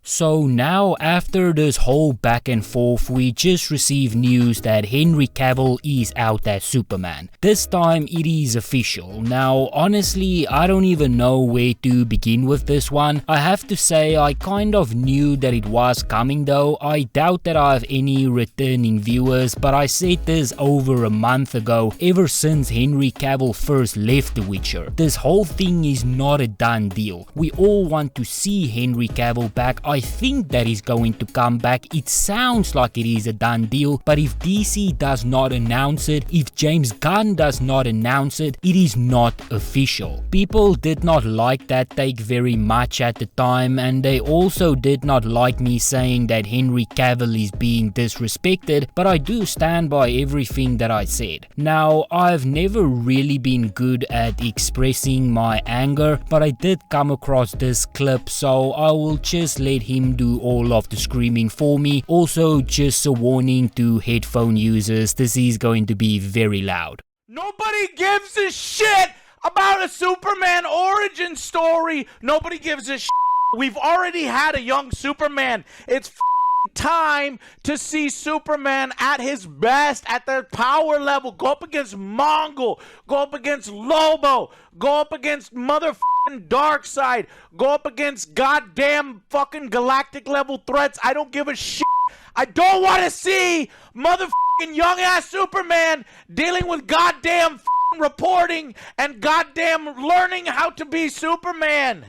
So now after this whole back and forth, we just received news that Henry Cavill is out as Superman. This time it is official. Now honestly, I don't even know where to begin with this one. I have to say I kind of knew that it was coming though. I doubt that I have any returning viewers, but I said this over a month ago, ever since Henry Cavill first left The Witcher. This whole thing is not a done deal. We all want to see Henry Cavill back. I think that he's going to come back. It sounds like it is a done deal, but if DC does not announce it, if James Gunn does not announce it, it is not official. People did not like that take very much at the time, and they also did not like me saying that Henry Cavill is being disrespected, but I do stand by everything that I said. Now, I've never really been good at expressing my anger, but I did come across this clip, so I will just let him do all of the screaming for me. Also, just a warning to headphone users, this is going to be very loud. Nobody gives a shit about a Superman origin story. Nobody gives a shit. We've already had a young Superman. It's time to see Superman at his best, at their power level. Go up against Mongol, go up against Lobo, go up against motherfucking Darkseid, go up against goddamn fucking galactic level threats. I don't give a shit. I don't want to see motherfucking young ass Superman dealing with goddamn reporting and goddamn learning how to be Superman.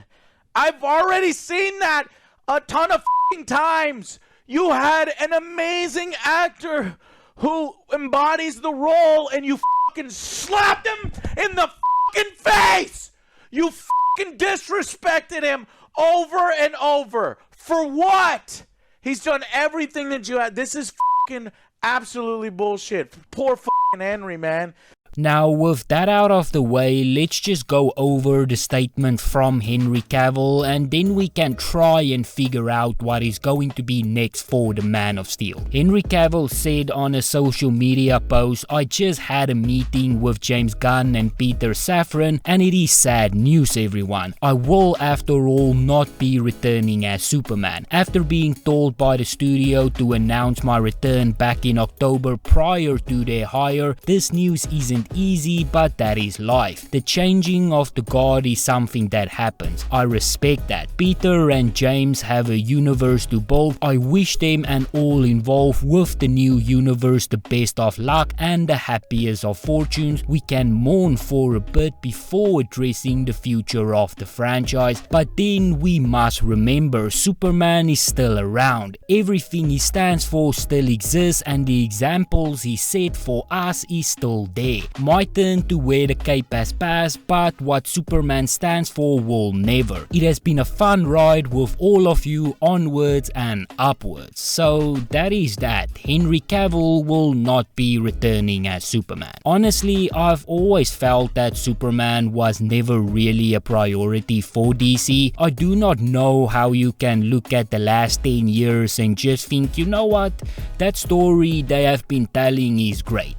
I've already seen that a ton of times. You had an amazing actor who embodies the role and you fucking slapped him in the fucking face. You fucking disrespected him over and over. For what? He's done everything that you had. This is fucking absolutely bullshit. Poor fucking Henry, man. Now with that out of the way, let's just go over the statement from Henry Cavill and then we can try and figure out what is going to be next for the Man of Steel. Henry Cavill said on a social media post, "I just had a meeting with James Gunn and Peter Safran and it is sad news everyone. I will after all not be returning as Superman. After being told by the studio to announce my return back in October prior to their hire, this news isn't easy, but that is life. The changing of the guard is something that happens. I respect that. Peter and James have a universe to build. I wish them and all involved with the new universe the best of luck and the happiest of fortunes. We can mourn for a bit before addressing the future of the franchise, but then we must remember Superman is still around. Everything he stands for still exists and the examples he set for us is still there. My turn to wear the cape has passed, but what Superman stands for will never. It has been a fun ride with all of you onwards and upwards. So that is that. Henry Cavill will not be returning as Superman. Honestly, I've always felt that Superman was never really a priority for DC. I do not know how you can look at the last 10 years and just think, you know what, that story they have been telling is great.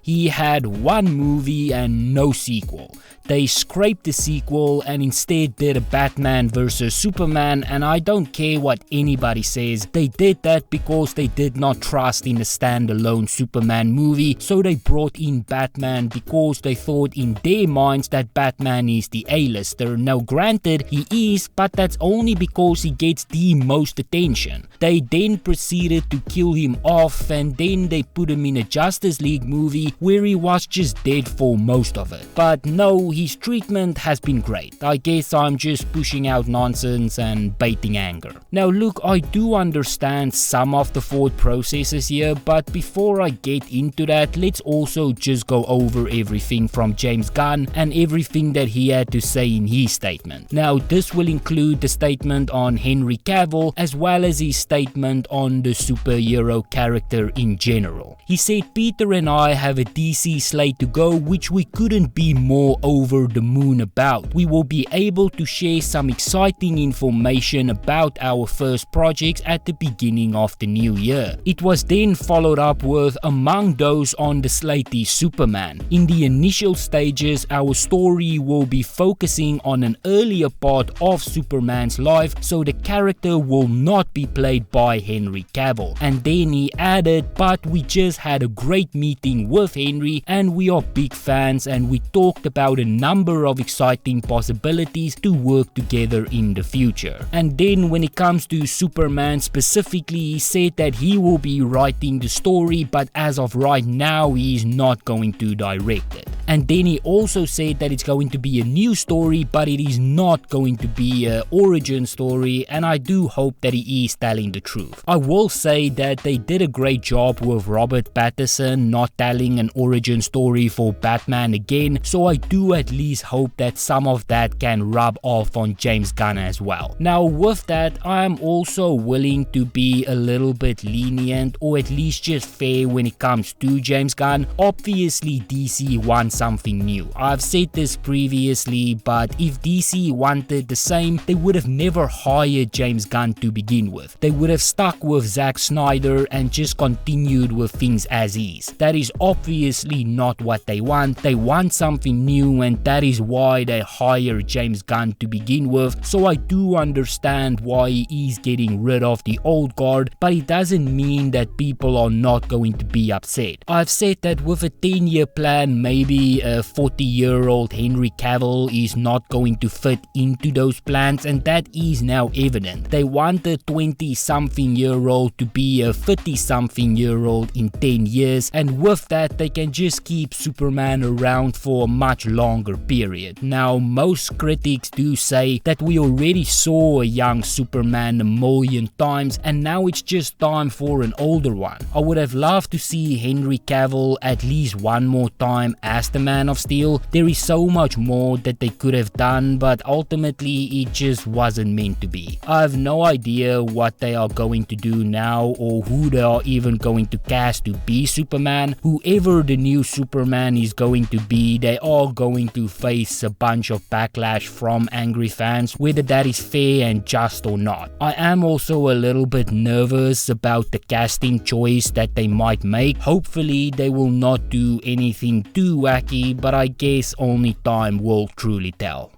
He had one movie and no sequel. They scraped the sequel and instead did a Batman vs Superman, and I don't care what anybody says, they did that because they did not trust in a standalone Superman movie, so they brought in Batman because they thought in their minds that Batman is the A-lister. Now granted, he is, but that's only because he gets the most attention. They then proceeded to kill him off and then they put him in a Justice League movie where he was just dead for most of it. But no, his treatment has been great. I guess I'm just pushing out nonsense and baiting anger. Now look, I do understand some of the thought processes here, but before I get into that, let's also just go over everything from James Gunn and everything that he had to say in his statement. Now this will include the statement on Henry Cavill as well as his statement on the superhero character in general. He said, "Peter and I have a DC slate to go which we couldn't be more over over the moon about. We will be able to share some exciting information about our first projects at the beginning of the new year. It was then followed up with Among Those on the slate is Superman. In the initial stages, our story will be focusing on an earlier part of Superman's life, so the character will not be played by Henry Cavill. And then he added, but we just had a great meeting with Henry and we are big fans and we talked about a number of exciting possibilities to work together in the future. And then when it comes to Superman specifically, he said that he will be writing the story, but as of right now he is not going to direct it. And then he also said that it's going to be a new story, but it is not going to be an origin story, and I do hope that he is telling the truth. I will say that they did a great job with Robert Pattinson not telling an origin story for Batman again, so I do at least hope that some of that can rub off on James Gunn as well. Now with that, I am also willing to be a little bit lenient, or at least just fair when it comes to James Gunn. Obviously DC wants something new. I've said this previously, but if DC wanted the same, they would have never hired James Gunn to begin with. They would have stuck with Zack Snyder and just continued with things as is. That is obviously not what they want. They want something new, and that is why they hire James Gunn to begin with. So I do understand why he is getting rid of the old guard, but it doesn't mean that people are not going to be upset. I've said that with a 10-year plan, maybe a 40-year-old Henry Cavill is not going to fit into those plans, and that is now evident. They want a 20-something-year-old to be a 50-something-year-old in 10 years, and with that they can just keep Superman around for a much longer period. Now most critics do say that we already saw a young Superman a million times, and now it's just time for an older one. I would have loved to see Henry Cavill at least one more time as the Man of Steel. There is so much more that they could have done, but ultimately it just wasn't meant to be. I have no idea what they are going to do now, or who they are even going to cast to be Superman. Whoever the new Superman is going to be, they are going to face a bunch of backlash from angry fans, whether that is fair and just or not. I am also a little bit nervous about the casting choice that they might make. Hopefully they will not do anything too wacky, but I guess only time will truly tell.